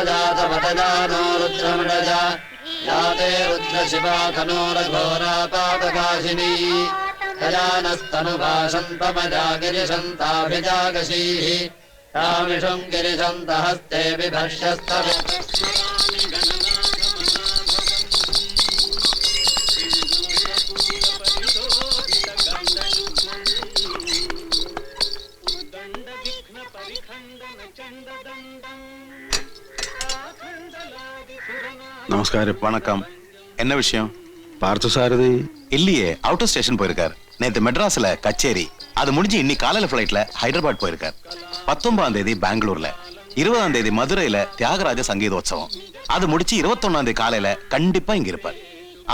जातपतजानो रुद्रमृडज याते रुद्रशिवा तनोरघोरापातकाशिनी गजानस्तनुभाषन्तमजागिरिशन्ताभिजागशीः तामिषुं गिरिशन्तहस्ते बिभर्षस्तव நமஸ்காரம். வணக்கம். என்ன விஷயம்? பார்த்தசாரதி இல்லையே, அவுட் ஆஃப் ஸ்டேஷன் போயிருக்கார். நேத்து மெட்ராஸ்ல கச்சேரி, அது முடிஞ்சு இன்னைக்கு காலையில பிளைட்ல ஹைதராபாத் போயிருக்கார். 19ஆம் தேதி பெங்களூர்ல, 20ஆம் தேதி மதுரையில தியாகராஜ சங்கீதோத்சவம், அது முடிச்சு 21ஆம் தேதி காலையில கண்டிப்பா இங்க இருப்பார்.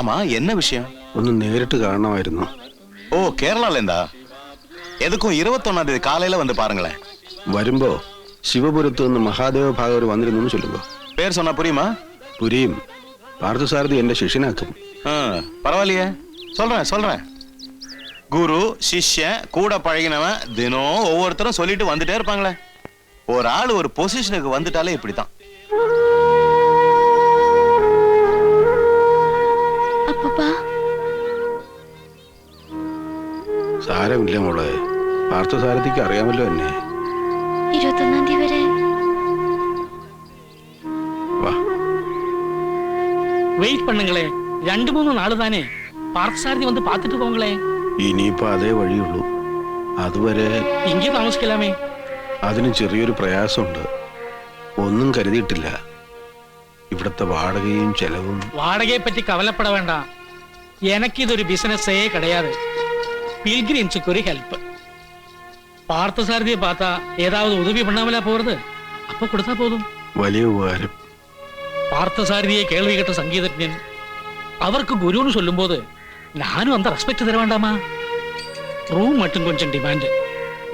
ஆமா, என்ன விஷயம்? ഒന്ന് നേരിട്ട് കാണണമായിരുന്നു. ஓ, கேரளால இருந்தா? எதுக்கும் 21ஆம் தேதி காலையில வந்து பாருங்களேன். വരുമ്പോ ശിവപുരത്ത് നിന്ന് മഹാദേവ ഭാഗവർ വന്നിരുന്നു ചൊല്ലുമ്പോ. பேர் சொன்னா புரியுமா? പുരിയും. പാർത്ഥസാരഥി എന്റെ ശിഷ്യനാക്കും. பரவாயில்லையே, சொல்றேன். குரு சிஷ்யன் கூட பழகினவன் தினம் ஒவ்வொருத்தரும் சொல்லிட்டு வந்துட்டே இருப்பாங்களே. ஒரு ஆள் ஒரு பொசிஷனுக்கு வந்துட்டாலே இப்படித்தான். സാരമില്ല മോളെ, പാർത്ഥസാരഥിക്ക് അറിയാമല്ലോ എന്നെ. 21ആം തീയതി വരെ വാ. வெயிட் பண்ணுங்களே, 2-3 நாள் தானே. பார்த்தசாரதி வந்து பார்த்துட்டு போங்களே. ഇനിയിപ്പോ അതേ വഴിയുള്ളൂ. അതുവരെ ഇங்கே താമസിക്കലാമേ. അതിന് ചെറിയൊരു പ്രയാസമുണ്ട്. ഒന്നും കരുതിയിട്ടില്ല. ഇവിടുത്തെ വാടകയും ചെലവും. வாடகையை பற்றி கவலைப்பட வேண்டாம். எனக்கு இது ஒரு பிசினஸே கிடையாது. பில்கிரிம்ஸுக்கு ஒரு ஹெல்ப். பார்த்தசாரதியை பார்த்தா ஏதாவது உதவி பண்ணாமலா போறது? அப்ப கொடுத்தா போதும். വലിയ ഉപകാരം. பார்த்தசாரதியை கேள்வி கேட்ட சங்கீதஜன் அவருக்கு குருன்னு சொல்லும்போது நானும் அந்த ரெஸ்பெக்ட் தர வேண்டாமா? ரூம் மட்டும் கொஞ்சம் டிமாண்ட்,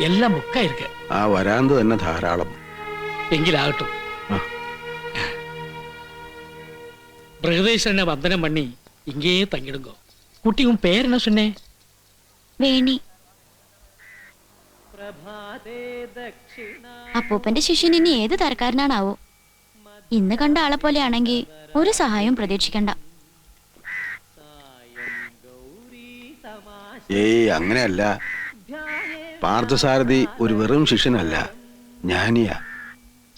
எல்லாம் புக்கா இருக்கு. ആ വരാന്ത് തന്നെ ധാരാളം. എങ്കിലാകട്ടും. பிரகதீஸ்வரனை வந்தனம் பண்ணி இங்கேயே தங்கிடுங்கோ. குட்டி, உன் பேர் என்ன சொன்னே? വേണി. അപ്പൂപ്പന്റെ ശിഷ്യൻ ഇനി ഏത് തരക്കാരനാണാവോ? ഇന്ന് കണ്ട ആളെ പോലെയാണെങ്കിൽ ഒരു സഹായവും പ്രതീക്ഷിക്കണ്ട. ഏയ്, അങ്ങനെയല്ല. പാർത്ഥസാരഥി ഒരു വെറും ശിഷ്യനല്ല, ജ്ഞാനിയാ.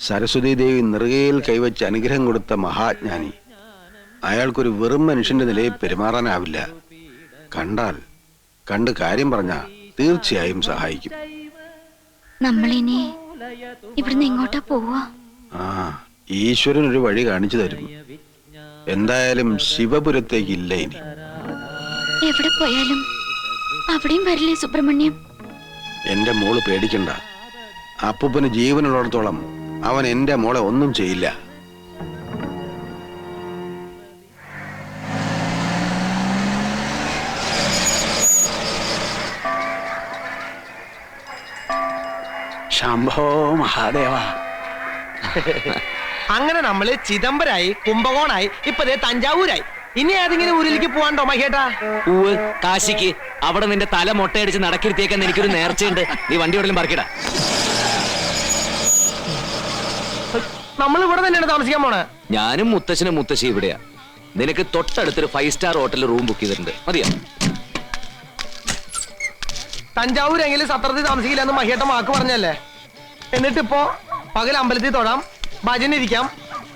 സരസ്വതി ദേവി നെറുകയിൽ കൈവച്ച് അനുഗ്രഹം കൊടുത്ത മഹാജ്ഞാനി. അയാൾക്കൊരു വെറും മനുഷ്യന്റെ നിലയിൽ പെരുമാറാനാവില്ല. കണ്ട് കാര്യം പറഞ്ഞാ തീർച്ചയായും സഹായിക്കും. നമ്മളിനി ഇവിടുന്ന് എങ്ങോട്ടാ പോവാ? ഈശ്വരൻ ഒരു വഴി കാണിച്ചു തരും. എന്തായാലും ശിവപുരത്തേക്ക് ഇല്ല ഇനി. എവിടെ പോയാലും അവിടെയും വരില്ലേ സുബ്രഹ്മണ്യം? എന്റെ മോള് പേടിക്കണ്ട. അപ്പൂപ്പന് ജീവനുള്ളിടത്തോളം അവൻ എന്റെ മോളെ ഒന്നും ചെയ്യില്ല. ശംഭോ മഹാദേവ. അങ്ങനെ നമ്മള് ചിദംബരായി, കുംഭകോണായി, ഇപ്പൊ തഞ്ചാവൂരായി. ഇനി ഏതെങ്കിലും ഊരിലേക്ക് പോവാണ്ടോ മഹേട്ടാ? പൂവ് കാശിക്ക്. അവിടെ നിന്റെ തല മൊട്ടയടിച്ച് നടക്കിരുത്തേക്കാൻ എനിക്കൊരു നേർച്ചയുണ്ട്. നീ വണ്ടി എവിടെയും പറക്കടാ. നമ്മൾ ഇവിടെ തന്നെയാണ് താമസിക്കാൻ പോണേ. ഞാനും മുത്തശ്ശനും മുത്തശ്ശി ഇവിടെയാ. നിനക്ക് തൊട്ടടുത്തൊരു 5 സ്റ്റാർ ഹോട്ടലിൽ റൂം ബുക്ക് ചെയ്തിട്ടുണ്ട്. മതിയാ? തഞ്ചാവൂരെങ്കിലും സത്രത്തിൽ താമസിക്കില്ല എന്ന് മഹേട്ടൻ വാക്ക് പറഞ്ഞല്ലേ. എന്നിട്ടിപ്പോ പകൽ അമ്പലത്തിൽ തൊടാം, ഭജന ഇരിക്കാം,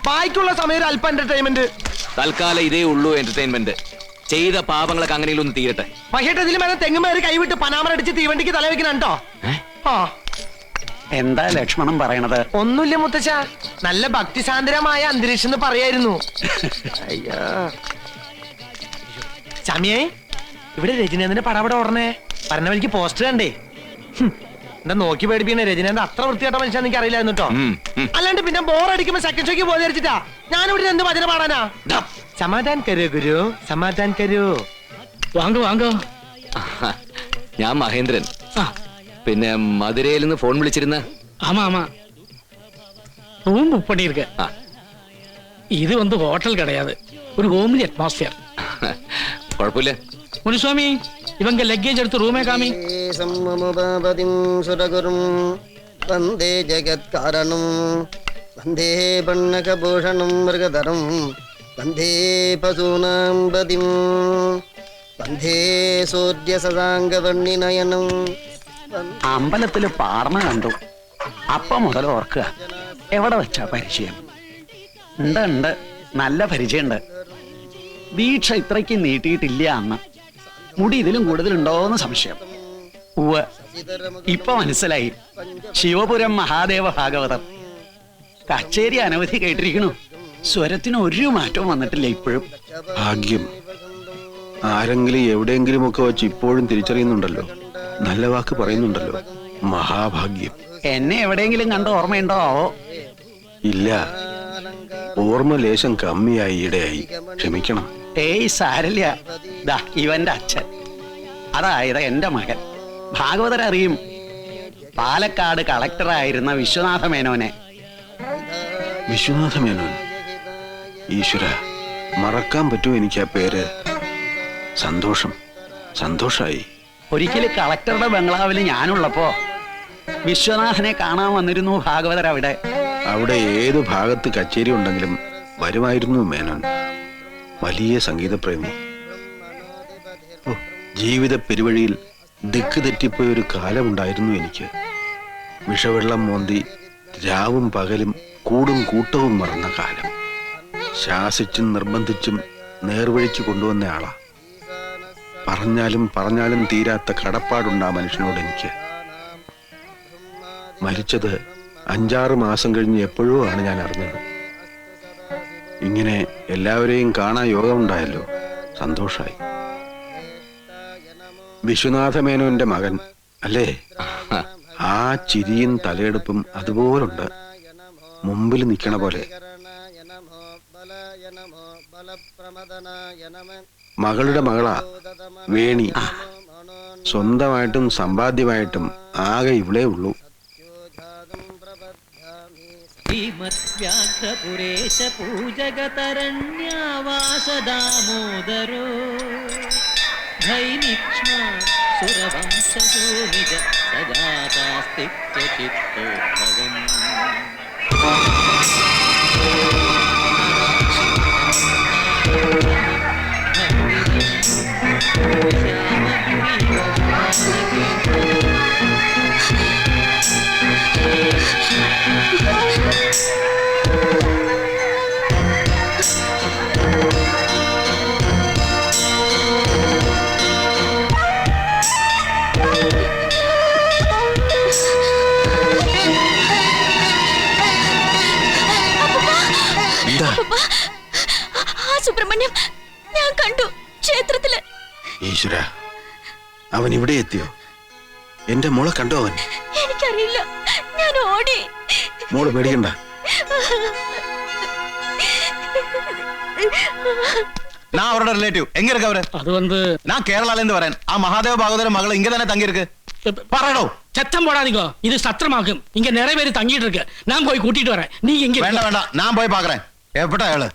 ബാക്കിയുള്ള സമയം ഒരു അല്പം എന്റർടൈൻമെന്റ്. തൽക്കാലം ഇതേ ഉള്ളൂ എന്റർടൈൻമെന്റ്. ചെയ്ത പാപങ്ങളൊക്കെ അങ്ങനെയും ഒന്ന് തീരട്ടെ. മഹേട്ട ഇതിലും മേലെ തെങ്ങുമേറി കൈവിട്ട് പനാമറടിച്ച് തീവണ്ടിക്ക് തലവെക്കണോ? എന്താ ലക്ഷ്മണൻ പറയണത്? ഒന്നുമില്ല മുത്തച്ഛ, നല്ല ഭക്തിസാന്ദ്രമായ അന്തരീക്ഷം എന്ന് പറയായിരുന്നു. അയ്യോ ചമിയേ, ഇവിടെ രജനീന്ദ്രന്റെ പടം അവിടെ ഓടണേ. പറഞ്ഞ വഴിക്ക് പോസ്റ്റർ കണ്ടേ. എന്താ നോക്കി പേടിപ്പിക്കണേ? രജനീന്ദ്രൻ അത്ര വൃത്തിയായിട്ട മനുഷ്യൻ എനിക്ക് അറിയില്ലായിരുന്നു കേട്ടോ. അല്ലാണ്ട് പിന്നെ ബോറടിക്കുമ്പോ സെക്കൻഡ് ഷോയ്ക്ക് പോയി ധരിച്ചിട്ടാ ഞാനിവിടെ എന്ത് ഭജന പാടാനാ? സമാധാൻ കരൂ ഗുരു, സമാധാൻ കരൂ. വാങ്ങോ വാങ്ങോ. ഞാൻ മഹേന്ദ്രൻ. പിന്നെ മധുരയിൽ നിന്ന് ഫോൺ വിളിച്ചിരുന്ന? ஆமா ஆமா, ரூம் புக் பண்ணிருக்கேன். இது வந்து ஹோட்டல் கிடையாது, ஒரு ஹோம்லி அட்மாஸ்பியர். குழப்பமில்ல. முனிசுவாமி, இவங்க லக்கேஜ் எடுத்து ரூமே காமி. சம்மமுபதிம் சுரகுரும் வந்தே ஜகத் காரணம் വന്ദേ പണ്ണകഭൂഷണം മൃഗധരം വന്ദേ പശൂനാം പതിം വന്ദേ സൂര്യസദാംഗവർണിനയനം. അമ്പലത്തില് പാർമ കണ്ടു. അപ്പൊ മുതൽ ഓർക്കുക, എവിടെ വെച്ചാ പരിചയം? ഉണ്ട്, നല്ല പരിചയമുണ്ട്. ദീക്ഷ ഇത്രയ്ക്ക് നീട്ടിയിട്ടില്ല അന്ന്. മുടി ഇതിലും കൂടുതലുണ്ടോന്ന് സംശയം. ഉവ്വ്, ഇപ്പൊ മനസ്സിലായി. ശിവപുരം മഹാദേവ ഭാഗവതം. കച്ചേരി അനവധി കേട്ടിരിക്കണു. സ്വരത്തിന് ഒരു മാറ്റവും വന്നിട്ടില്ല ഇപ്പോഴും. ഭാഗ്യം. ആരെങ്കിലും എവിടെയെങ്കിലുമൊക്കെ വെച്ച് ഇപ്പോഴും തിരിച്ചറിയുന്നുണ്ടല്ലോ, നല്ല വാക്ക് പറയുന്നുണ്ടല്ലോ. മഹാഭാഗ്യം. എന്നെ എവിടെയെങ്കിലും കണ്ട ഓർമ്മയുണ്ടോ? ഇല്ല, ഓർമ്മ ലേശം കമ്മിയായി, ഈയിടെയായി. ക്ഷമിക്കണം. ഏയ് സാരല്ല. ദാ ഇവന്റെ അച്ഛൻ, അതായത് എന്റെ മകൻ. ഭാഗവതരറിയും. പാലക്കാട് കളക്ടറായിരുന്ന വിശ്വനാഥ മേനോനെ. വിശ്വനാഥ മേനോൻ? ഈശ്വര, മറക്കാൻ പറ്റുമോ എനിക്ക് ആ പേര്? സന്തോഷായി. ഒരിക്കലും കളക്ടറുടെ ബംഗ്ലാവിൽ ഞാനുള്ളപ്പോ വിശ്വനാഥനെ കാണാൻ വന്നിരുന്നു ഭാഗവതർ അവിടെ. അവിടെ ഏതു ഭാഗത്ത് കച്ചേരി ഉണ്ടെങ്കിലും വരുമായിരുന്നു മേനോൻ. വലിയ സംഗീതപ്രേമി. ജീവിത പെരുവഴിയിൽ ദിക്ക് തെറ്റിപ്പോയ ഒരു കാലമുണ്ടായിരുന്നു എനിക്ക്. വിഷവെള്ളം മോന്തി രാവും പകലും കൂടും കൂട്ടവും മറന്ന കാലം. ശാസിച്ചും നിർബന്ധിച്ചും നേർവഴിക്ക് കൊണ്ടുവന്ന ആളാ. പറഞ്ഞാലും തീരാത്ത കടപ്പാടുണ്ട് ആ മനുഷ്യനോട് എനിക്ക്. മരിച്ചത് 5-6 മാസം കഴിഞ്ഞ് എപ്പോഴോ ആണ് ഞാൻ അറിഞ്ഞത്. ഇങ്ങനെ എല്ലാവരെയും കാണാൻ യോഗമുണ്ടായല്ലോ, സന്തോഷായി. വിശ്വനാഥ മേനോന്റെ മകൻ അല്ലേ? ആ ചിരിയും തലയെടുപ്പും അതുപോലുണ്ട്, മുമ്പിൽ നിൽക്കണ പോലെ. മകളുടെ മകളാ വേണി. സ്വന്തമായിട്ടും സമ്പാദ്യമായിട്ടും ആകെ ഇവളേ ഉള്ളൂ. ശ്രീമദ്വ്യാഘ്രപുരേശ പൂജകതരണ്യാവാസദാമോദരോ ധൈനിക്ഷ്മാ സുരവംശജോ നിജ സജാതാസ്തിക്തചിത്തോദ്ഭവം. സുബ്രഹ്മണ്യം ഞാൻ കണ്ടു ക്ഷേത്രത്തില്. ഈശ്വര, അവൻ ഇവിടെ എത്തിയോ? എന്റെ മോളെ കണ്ടോ അവൻ? എനിക്കറിയില്ല, ഞാൻ ഓടി. മോള് പേടിക്കണ്ട. நான் அவரோட ரிலேட்டிவ். எங்க இருக்கு அவரு? அது வந்து நான் கேரளால இருந்து வரேன். ஆ மகாதேவ பாகவதர மகள் இங்க தானே தங்கி இருக்கு. பரடோ சத்தம் போடாதீங்க, இது சத்திரமாகும். இங்க நிறைய பேர் தங்கிட்டு இருக்கு. நான் போய் கூட்டிட்டு வரேன். நீங்க இங்க வேண்டாம் வேண்டாம், நான் போய் பாக்குறேன். എവിടെ അയാള്?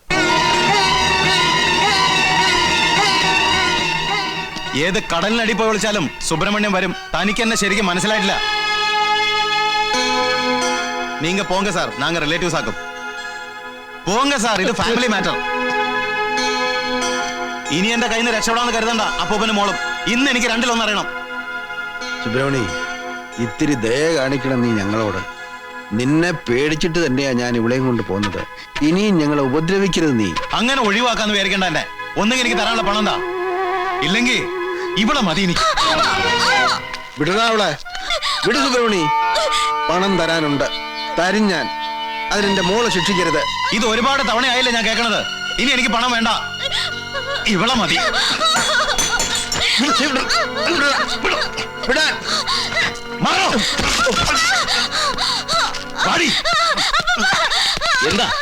ഏത് കടലിനടി പോയി വിളിച്ചാലും സുബ്രഹ്മണ്യം വരും. തനിക്ക് എന്നെ ശരിക്കും മനസ്സിലായിട്ടില്ല. நீங்க போங்க சார், நாங்க ரிலேட்டிவ்ஸ் ஆக்கும். போங்க சார், ഇത് ഫാമിലി മാറ്റർ. ഇനി എന്റെ കയ്യിൽ നിന്ന് രക്ഷപ്പെടാന്ന് കരുതണ്ട. അപ്പൂപ്പനും മോളും ഇന്ന് എനിക്ക് രണ്ടിലൊന്നും അറിയണം. സുബ്രഹ്മണി, ഇത്തിരി ദയ കാണിക്കണം നീ ഞങ്ങളോട്. നിന്നെ പേടിച്ചിട്ട് തന്നെയാ ഞാൻ ഇവിടെയും കൊണ്ട് പോകുന്നത്. ഇനിയും ഞങ്ങളെ ഉപദ്രവിക്കരുത് നീ. അങ്ങനെ ഒഴിവാക്കാന്ന് വിചാരിക്കണ്ട. എന്നെ ഒന്നെങ്കിൽ എനിക്ക് തരാനുള്ള പണം എന്താ, ഇല്ലെങ്കിൽ ഇവിടെ മതി. വിടടാ അവളെ, വിടു സുബ്രഹ്മണി. പണം തരാനുണ്ട്, തരും ഞാൻ. അതിനെന്റെ മോളെ ശിക്ഷിക്കരുത്. ഇത് ഒരുപാട് തവണയായില്ലേ ഞാൻ കേൾക്കണത്. ഇനി എനിക്ക് പണം വേണ്ട, ഇവളെ മതി.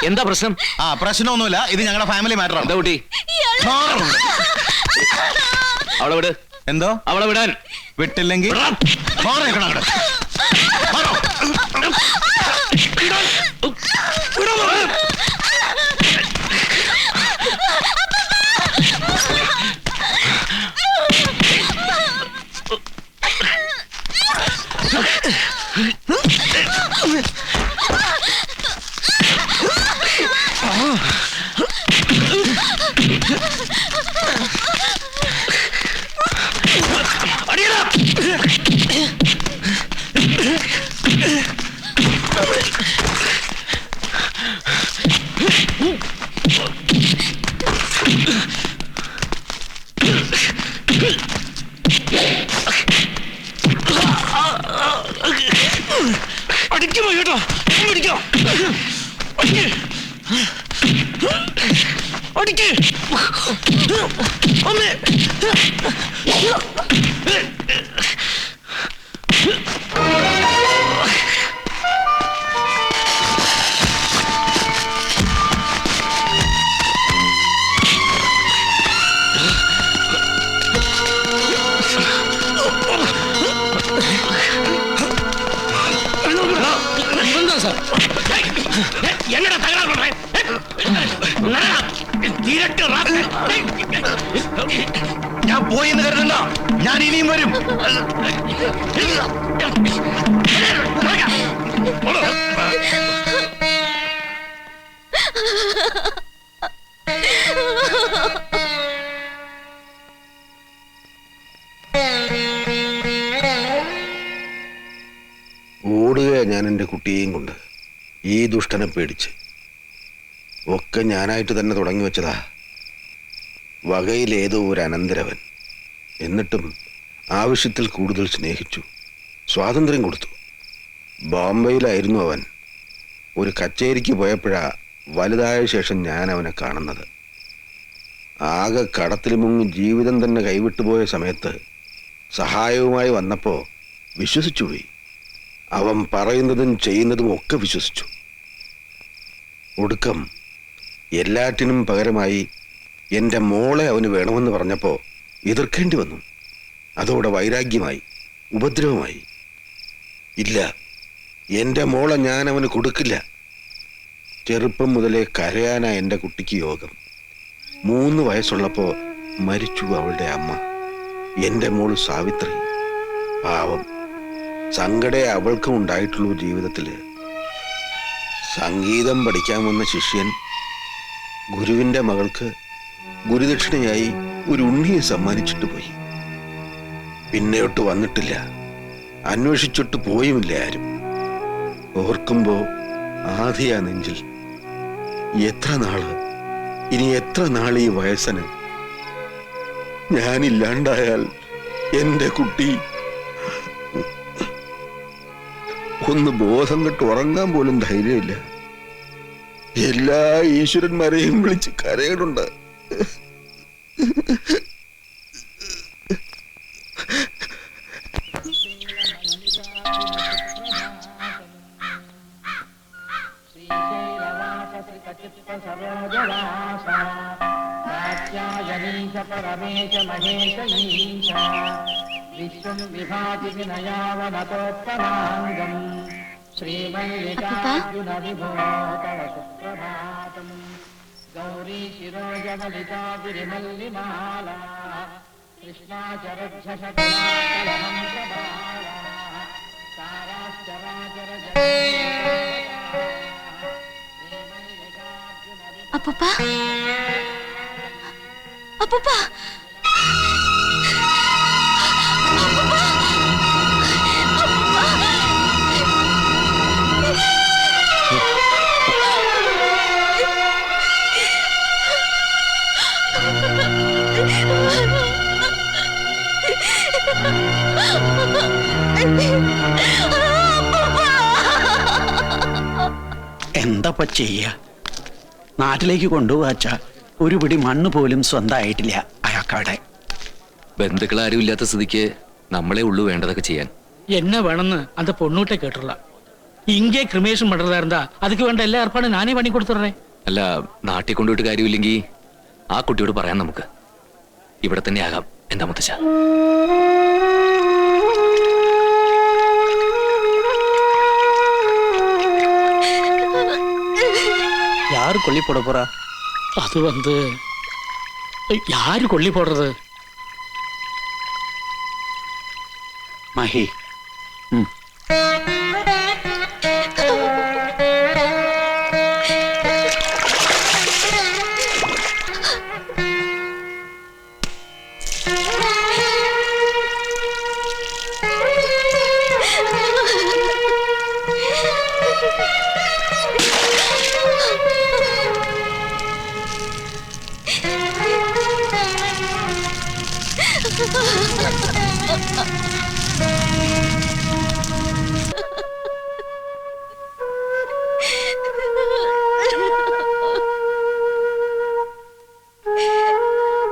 എന്താ പ്രശ്നം? ആ പ്രശ്നമൊന്നുമില്ല, ഇത് ഞങ്ങളുടെ ഫാമിലി മാറ്റർ. എന്താ കുട്ടി? അവളെ വിട്. എന്തോ? അവളെ വിടാൻ. വിട്ടില്ലെങ്കിൽ என்னடா தகராறு பண்றேன்? ഞാൻ പോയെന്ന് കരുതണ്ട, ഞാൻ ഇനിയും വരും. ഓടുക ഞാൻ എൻ്റെ കുട്ടിയെയും കൊണ്ട്, ഈ ദുഷ്ടനെ പേടിച്ച്. ഒക്കെ ഞാനായിട്ട് തന്നെ തുടങ്ങി വെച്ചതാ. വകയിലേതോ ഒരു അനന്തരവൻ. എന്നിട്ടും ആവശ്യത്തിൽ കൂടുതൽ സ്നേഹിച്ചു, സ്വാതന്ത്ര്യം കൊടുത്തു. ബോംബെയിലായിരുന്നു അവൻ. ഒരു കച്ചേരിക്ക് പോയപ്പോഴാ വലുതായ ശേഷം ഞാൻ അവനെ കാണുന്നത്. ആകെ കടത്തിൽ മുങ്ങി ജീവിതം തന്നെ കൈവിട്ടുപോയ സമയത്ത് സഹായവുമായി വന്നപ്പോൾ വിശ്വസിച്ചുപോയി. അവൻ പറയുന്നതും ചെയ്യുന്നതും ഒക്കെ വിശ്വസിച്ചു. ഒടുക്കം എല്ലാറ്റിനും പകരമായി എൻ്റെ മോളെ അവന് വേണമെന്ന് പറഞ്ഞപ്പോൾ എതിർക്കേണ്ടി വന്നു. അതോടെ വൈരാഗ്യമായി, ഉപദ്രവമായി. ഇല്ല, എൻ്റെ മോളെ ഞാൻ അവന് കൊടുക്കില്ല. ചെറുപ്പം മുതലേ കരയാനാ എൻ്റെ കുട്ടിക്ക് യോഗം. 3 വയസ്സുള്ളപ്പോൾ മരിച്ചു അവളുടെ അമ്മ, എൻ്റെ മോള് സാവിത്രി. പാവം, സങ്കടേ അവൾക്കും ഉണ്ടായിട്ടുള്ളൂ ജീവിതത്തിൽ. സംഗീതം പഠിക്കാൻ വന്ന ശിഷ്യൻ ഗുരുവിൻ്റെ മകൾക്ക് ഗുരുദക്ഷിണയായി ഒരു ഉണ്ണിയെ സമ്മാനിച്ചിട്ട് പോയി. പിന്നെയൊട്ട് വന്നിട്ടില്ല, അന്വേഷിച്ചിട്ട് പോയുമില്ല ആരും. ഓർക്കുമ്പോ ആധിയാ നെഞ്ചിൽ. എത്ര നാള്, ഇനി എത്ര നാൾ ഈ വയസ്സന്? ഞാനില്ലാണ്ടായാൽ എൻ്റെ കുട്ടി ഒന്ന് ബോധം കെട്ട് ഉറങ്ങാൻ പോലും ധൈര്യമില്ല. എല്ലാ ഈശ്വരന്മാരെയും വിളിച്ച് കരയുന്നുണ്ട്. അപ്പൂപ്പ, അപ്പൂപ്പ, അപ്പൂപ്പ, എന്താപ്പ ചെയ്യ? നാട്ടിലേക്ക് കൊണ്ടുപോവാച്ച ഒരു പിടി മണ്ണ് പോലും സ്വന്തമായിട്ടില്ല അയാൾക്കവിടെ. ബന്ധുക്കളാരും ഇല്ലാത്ത സ്ഥിതിക്ക് നമ്മളെ ഉള്ളു വേണ്ടതൊക്കെ ചെയ്യാൻ. என்ன வேணும்னு அந்த பொண்ணுகிட்ட கேட்டுடலாம். இங்கே கிரிமேஷன் பண்றதா இருந்தா அதுக்கு வேണ്ട എല്ലാ ഏർപ്പാടും ഞാനേ പണി കൊടുത്തുടറേ. അല്ല, നാട്ടിൽ കൊണ്ടുപോയിട്ട് കാര്യമില്ലെങ്കിൽ ആ കുട്ടിയോട് പറയാൻ നമുക്ക്. ഇവിടെ തന്നെ ആകാം. എന്താ മുത്തച്ഛ? யாரு கொல்லி போட போறா? அது யாரு கொல்லி போடுறது? மஹி.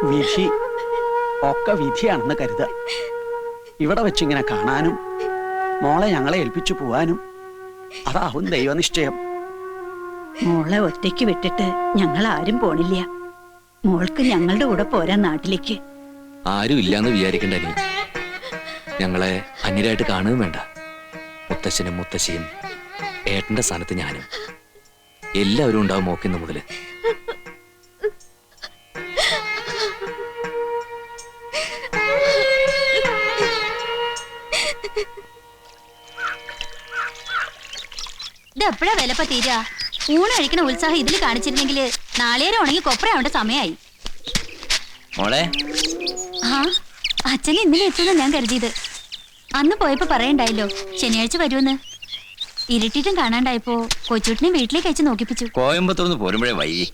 വിധി ഒക്കെ വിധിയാണെന്ന് കരുതുക. ഇവിടെ വെച്ചിങ്ങനെ കാണാനും മോളെ ഞങ്ങളെ ഏൽപ്പിച്ചു പോവാനും അതാവും ദൈവനിശ്ചയം. മോളെ ഒറ്റയ്ക്ക് വിട്ടിട്ട് ഞങ്ങൾ ആരും പോണില്ല. മോൾക്ക് ഞങ്ങളുടെ കൂടെ പോരാ നാട്ടിലേക്ക്. ആരും ഇല്ലാന്ന് വിചാരിക്കണ്ട നീ. ഞങ്ങളെ അന്യരായിട്ട് കാണുകയും വേണ്ട. മുത്തശ്ശനും മുത്തശ്ശിയും ഏട്ടന്റെ സ്ഥാനത്ത് ഞാനും എല്ലാവരും ഉണ്ടാവും മോക്കുന്ന മുതല്. ഇതെപ്പോഴാ വിലപ്പ തീരാ? ഊണ് കഴിക്കണ ഉത്സാഹം ഇതിൽ കാണിച്ചിരുന്നെങ്കിൽ നാളേരം ഉണങ്ങി കൊപ്രയാവേണ്ട സമയമായി. മോളെ ആ അച്ഛനെ ഇന്നലെ എത്തുന്ന ഞാൻ കരുതിയത്. അന്ന് പോയപ്പോ പറയണ്ടായല്ലോ ശനിയാഴ്ച വരുമെന്ന്. ഇരുട്ടിട്ടും കാണാണ്ടായപ്പോ കൊച്ചുട്ടിനെ വീട്ടിലേക്ക് അയച്ച് നോക്കിപ്പിച്ചു. കോയമ്പത്തൂർന്ന് പോരുമ്പോഴേ വൈകി.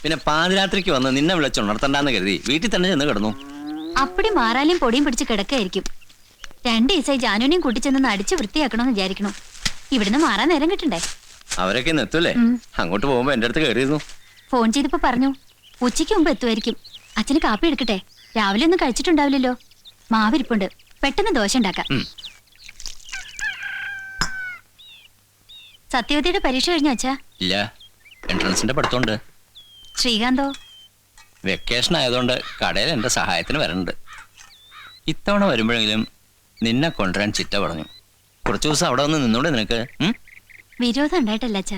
പിന്നെ പാതിരാത്രിക്ക് വന്ന് നിന്നെ വിളിച്ചുണർത്തണ്ടെന്ന് കരുതി വീട്ടിൽ തന്നെ ചെന്ന് കിടന്നു. അപ്പടി മാറാലും പൊടിയും പിടിച്ച് കിടക്കായിരിക്കും. 2 ദിവസമായി ജാനുവിനെയും കൂട്ടിച്ചെന്ന് അടിച്ച് വൃത്തിയാക്കണമെന്ന് വിചാരിക്കണു. ഇവിടുന്ന് മാറാൻ നേരം കിട്ടണ്ടേ? അവരൊക്കെ ഇന്ന് എത്തൂലേ? അങ്ങോട്ട് പോകുമ്പോ എന്റെ അടുത്ത് കയറിയിരുന്നു. ഫോൺ ചെയ്തപ്പോ പറഞ്ഞു ഉച്ചയ്ക്ക് മുമ്പ് എത്തുമായിരിക്കും. അച്ഛന് കാപ്പി എടുക്കട്ടെ? രാവിലെ ഒന്നും കഴിച്ചിട്ടുണ്ടാവില്ലല്ലോ. മാവിരിപ്പുണ്ട്, പെട്ടെന്ന് ദോശ ഉണ്ടാക്കാം. സത്യവതിയുടെ പരീക്ഷ കഴിഞ്ഞോ അച്ഛാ? ഇല്ല, എൻട്രൻസിന്റെ പഠിത്തമുണ്ട്. ശ്രീകാന്തോ? വെക്കേഷൻ ആയതുകൊണ്ട് കടയിൽ എന്റെ സഹായത്തിന് വരണ്ട്. ഇത്തവണ വരുമ്പോഴെങ്കിലും നിന്നെ കൊണ്ടുവരാൻ ചിറ്റ പറഞ്ഞു. കുറച്ചു ദിവസം അവിടെ വന്ന് നിന്നോടെ നിനക്ക്. വിരോധം ഉണ്ടായിട്ടല്ല അച്ഛാ.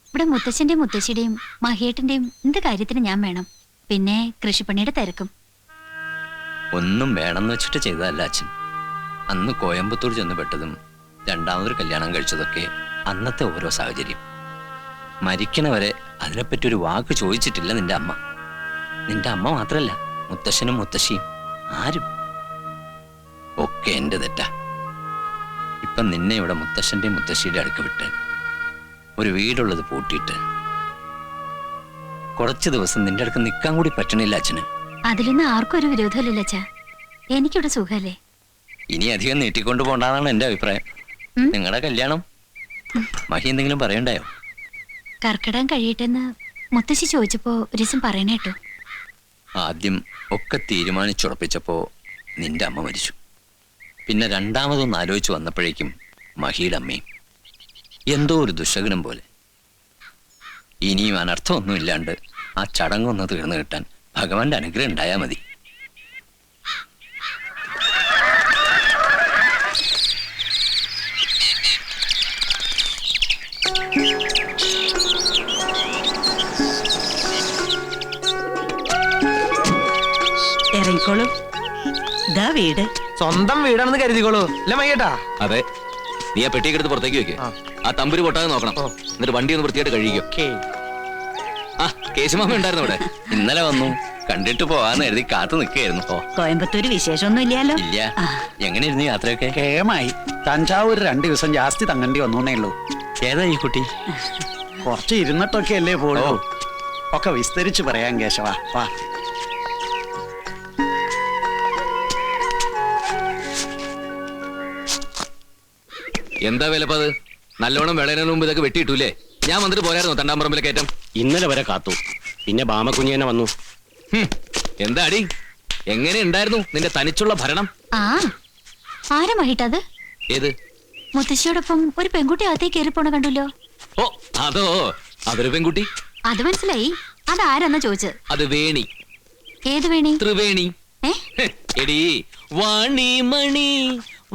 ഇവിടെ മുത്തച്ഛന്റെയും മുത്തശ്ശിയുടെയും മഹിയേട്ടന്റെയും എന്ത് കാര്യത്തിന് ഞാൻ വേണം. പിന്നെ കൃഷിപ്പണിയുടെ തിരക്കും. ഒന്നും വേണമെന്ന് വെച്ചിട്ട് ചെയ്തതല്ല അച്ഛൻ. അന്ന് കോയമ്പത്തൂർ ചെന്ന് പെട്ടതും രണ്ടാമതൊരു കല്യാണം കഴിച്ചതൊക്കെ അന്നത്തെ ഓരോ സാഹചര്യം. മരിക്കണവരെ അതിനെപ്പറ്റി ഒരു വാക്ക് ചോദിച്ചിട്ടില്ല നിന്റെ അമ്മ. നിന്റെ അമ്മ മാത്രല്ല, മുത്തശ്ശനും മുത്തശ്ശിയും ആരും. ഒക്കെ എന്റെ തെറ്റാ. ഇപ്പം നിന്നെ ഇവിടെ മുത്തശ്ശന്റെയും മുത്തശ്ശിയുടെ അടുക്ക് വിട്ട് ഒരു വീടുള്ളത് പൂട്ടിയിട്ട് കുറച്ച് ദിവസം നിന്റെ അടുക്ക് നിൽക്കാൻ കൂടി പറ്റണില്ല അച്ഛന്. അതിലൊന്നും ആർക്കും ഒരു വിരോധമില്ലല്ലോ അച്ഛാ. എനിക്കിവിടെ സുഖല്ലേ. ഇനി അധികം നീട്ടിക്കൊണ്ടു പോണ്ടെന്നാണ് എന്റെ അഭിപ്രായം. നിങ്ങളുടെ കല്യാണം മഹി എന്തെങ്കിലും പറയണ്ടായോ? കർക്കിടകം കഴിയട്ടെന്ന് മുത്തശ്ശി ചോദിച്ചപ്പോ ഒരു ദിവസം പറയണേട്ടോ. ആദ്യം ഒക്കെ തീരുമാനിച്ചുറപ്പിച്ചപ്പോ നിന്റെ അമ്മ മരിച്ചു. പിന്നെ രണ്ടാമതൊന്ന് ആലോചിച്ച് വന്നപ്പോഴേക്കും മഹിയുടെ അമ്മയും. എന്തോ ഒരു ദുശകനം പോലെ. ഇനിയും അനർത്ഥമൊന്നും ഇല്ലാണ്ട് ആ ചടങ്ങൊന്ന് തീർന്നു കിട്ടാൻ ഭഗവാന്റെ അനുഗ്രഹം ഉണ്ടായാൽ മതി. ഇറങ്ങിക്കോളൂ. ഇതാ വീട്. സ്വന്തം വീടാണെന്ന് കരുതിക്കോളൂ അല്ലേ മയ്യേട്ടാ? അതെ. നീ ആ പെട്ടിയൊക്കെ എടുത്ത് പുറത്തേക്ക് വെക്ക്. ആ തമ്പുരി പൊട്ടാതെ നോക്കണം. എന്നിട്ട് വണ്ടി ഒന്ന് വൃത്തിയായിട്ട് കഴിക്കും. ആ കേശുമാമ ഉണ്ടായിരുന്നു ഇവിടെ. ഇന്നലെ വന്നു, കണ്ടിട്ട് പോവാന്ന് എഴുതി കാത്തു നിൽക്കായിരുന്നു. കോയമ്പത്തൂര് വിശേഷമൊന്നും ഇല്ലല്ലോ. ഇല്ല. എങ്ങനെയായിരുന്നു യാത്രയൊക്കെ? കേമായി. തഞ്ചാവൂർ 2 ദിവസം ജാസ്തി തങ്ങണ്ടി വന്നേ ഉള്ളൂ. ഏതാ ഈ കുട്ടി? കുറച്ച് ഇരുന്നിട്ടൊക്കെ അല്ലേ പോളൂ. ഒക്കെ വിസ്തരിച്ച് പറയാൻ കേശവ. വാ. എന്താ വിലപ്പത്? നല്ലോണം വിളയുന്നതിന് മുമ്പ് ഇതൊക്കെ വെട്ടിയിട്ടൂലേ? ഞാൻ വന്നിട്ട് പോരായിരുന്നു തണ്ടാമ്പറമ്പിലെ കയറ്റം. ഇന്നലെ വരെ കാത്തു, പിന്നെ ബാമക്കുഞ്ഞ് തന്നെ വന്നു. എന്താ അടി? എങ്ങനെ ഉണ്ടായിരുന്നു നിന്റെ തനിച്ചുള്ള ഭരണം? ആ ആരാ മഹിട്ടത്? ഏത്? മുത്തശ്ശിയോടൊപ്പം ഒരു പെൺകുട്ടി അകത്തേക്ക് കയറി പോണ കണ്ടല്ലോ. ഓ അതോ, അതൊരു പെൺകുട്ടി. അത് മനസ്സിലായി. അതാരെന്നാ ചോദിച്ചത്? അത് വേണി. ഏത് വേണി? ത്രിവേണി. എടി വാണിമണി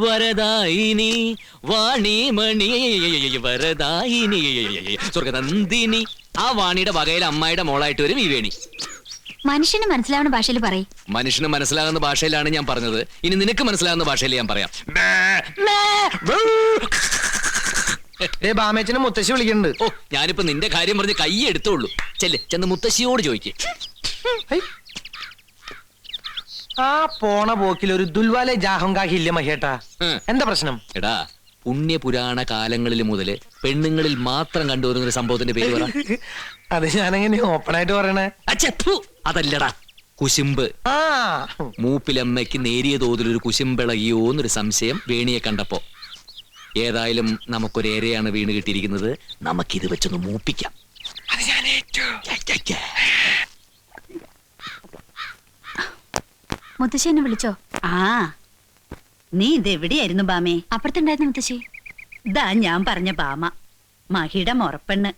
വരദായിനി, വാണിമണി വരദായിനി സ്വർഗനന്ദിനി. ആ വാണിയുടെ വകയിൽ അമ്മായിയുടെ മോളായിട്ട് വരും ഈ വേണി. മനുഷ്യന് മനസ്സിലാവുന്ന ഭാഷയിൽ പറയും. മനുഷ്യന് മനസ്സിലാകുന്ന ഭാഷയിലാണ് ഞാൻ പറഞ്ഞത്. ഇനി നിനക്ക് മനസ്സിലാകുന്ന ഭാഷയിൽ ഞാൻ പറയാം. ബാമേച്ചനെ മുത്തശ്ശി വിളിക്കുന്നുണ്ട്. ഓ, ഞാനിപ്പോ നിന്റെ കാര്യം പറഞ്ഞ് കൈ എടുത്തോളൂ. ചെന്ന് മുത്തശ്ശിയോട് ചോദിക്ക്. ആ പോണ പോക്കിൽ ഒരു ദുൽവാലെ ജാഹങ്കാഹി ഇല്ല മഹേട്ടാ. എന്താ പ്രശ്നം? എടാ, പുണ്യപുരാണ കാലങ്ങളിൽ മുതല് പെണ്ണുങ്ങളിൽ മാത്രം കണ്ടുവരുന്ന ഒരു സംഭവത്തിന്റെ പേര് പറ. അത് ഞാനെങ്ങനെ ഓപ്പണായിട്ട് പറയണേ? അതല്ലടാ, കുശുമ്പ്. മൂപ്പിലമ്മയ്ക്ക് നേരിയ തോതിലൊരു കുശുമ്പിളകിയോന്നൊരു സംശയം വേണിയെ കണ്ടപ്പോ. ഏതായാലും നമുക്കൊരു ഏരയാണ് വീണ് കിട്ടിയിരിക്കുന്നത്. നമുക്കിത് വെച്ചൊന്ന് മൂപ്പിക്കാം. മുത്തശ്ശി എന്നെ വിളിച്ചോ? ആ നീ ഇതെവിടെയായിരുന്നു ബാമേ? അപ്പുറത്തുണ്ടായിരുന്നു മുത്തശ്ശി. ഇതാ ഞാൻ പറഞ്ഞ ബാമ, മഹിയുടെ മുറപ്പെണ്ണ്.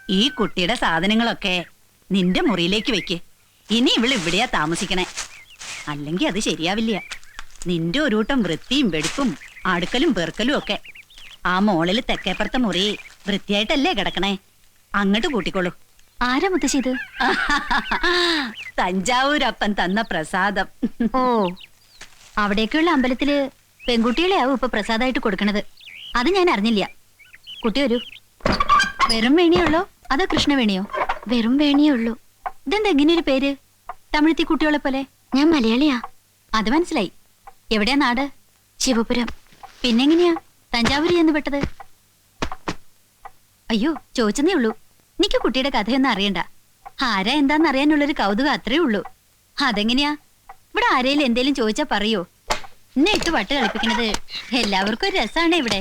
ഈ കുട്ടിയുടെ സാധനങ്ങളൊക്കെ നിന്റെ മുറിയിലേക്ക് വെക്ക്. ഇനി ഇവിടെയാ താമസിക്കണേ, അല്ലെങ്കിൽ അത് ശരിയാവില്ല. നിന്റെ ഒരു കൂട്ടം വൃത്തിയും വെടുപ്പും അടുക്കലും പെറുക്കലും ഒക്കെ. ആ മോളിൽ തെക്കേപ്പുറത്തെ മുറി വൃത്തിയായിട്ടല്ലേ കിടക്കണേ, അങ്ങോട്ട് കൂട്ടിക്കോളൂ. ആരാ മുത്തശ്ശി ഇത്? തഞ്ചാവൂരപ്പൻ തന്ന പ്രസാദം. ഓ, അവിടേക്കുള്ള അമ്പലത്തില് പെൺകുട്ടികളെ ആവും ഇപ്പൊ പ്രസാദമായിട്ട് കൊടുക്കണത്. അത് ഞാൻ അറിഞ്ഞില്ല. കുട്ടി വരൂ. വെറും വേണിയുള്ളോ അതോ കൃഷ്ണവേണിയോ? വെറും വേണിയേ ഉള്ളൂ. ഇതെന്താ ഇങ്ങനെയൊരു പേര്? തമിഴത്തി കുട്ടികളെ പോലെ. ഞാൻ മലയാളിയാ. അത് മനസ്സിലായി. എവിടെയാ നാട്? ശിവപുരം. പിന്നെങ്ങനെയാ തഞ്ചാവൂരി എന്ന് പെട്ടത്? അയ്യോ, ചോദിച്ചതേ ഉള്ളൂ. എനിക്ക് കുട്ടിയുടെ കഥയൊന്നും അറിയണ്ട. ആരാ എന്താന്ന് അറിയാനുള്ളൊരു കൗതുകം അത്രേ ഉള്ളൂ. അതെങ്ങനെയാ? ഇവിടെ ആരേലും എന്തേലും ചോദിച്ചാ പറയോ? എന്നെ ഇട്ട് വട്ട് കളിപ്പിക്കണത് എല്ലാവർക്കും ഒരു രസാണ്. ഇവിടെ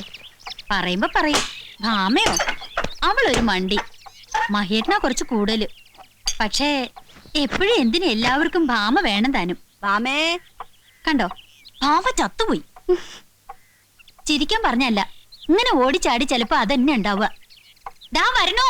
പറയുമ്പോ പറയും ഭാമയോ, അവളൊരു മണ്ടി. മഹേട്ടനാ കുറച്ച് കൂടുതല്. പക്ഷേ എപ്പോഴും എന്തിനും എല്ലാവർക്കും ഭാമ വേണം താനും. ബാമേ കണ്ടോ, ഭാമ ചത്തുപോയി. ചിരിക്കാൻ പറഞ്ഞല്ല, ഇങ്ങനെ ഓടിച്ചാടി ചിലപ്പോ അതന്നെ ഉണ്ടാവുക. ദാ വരണോ.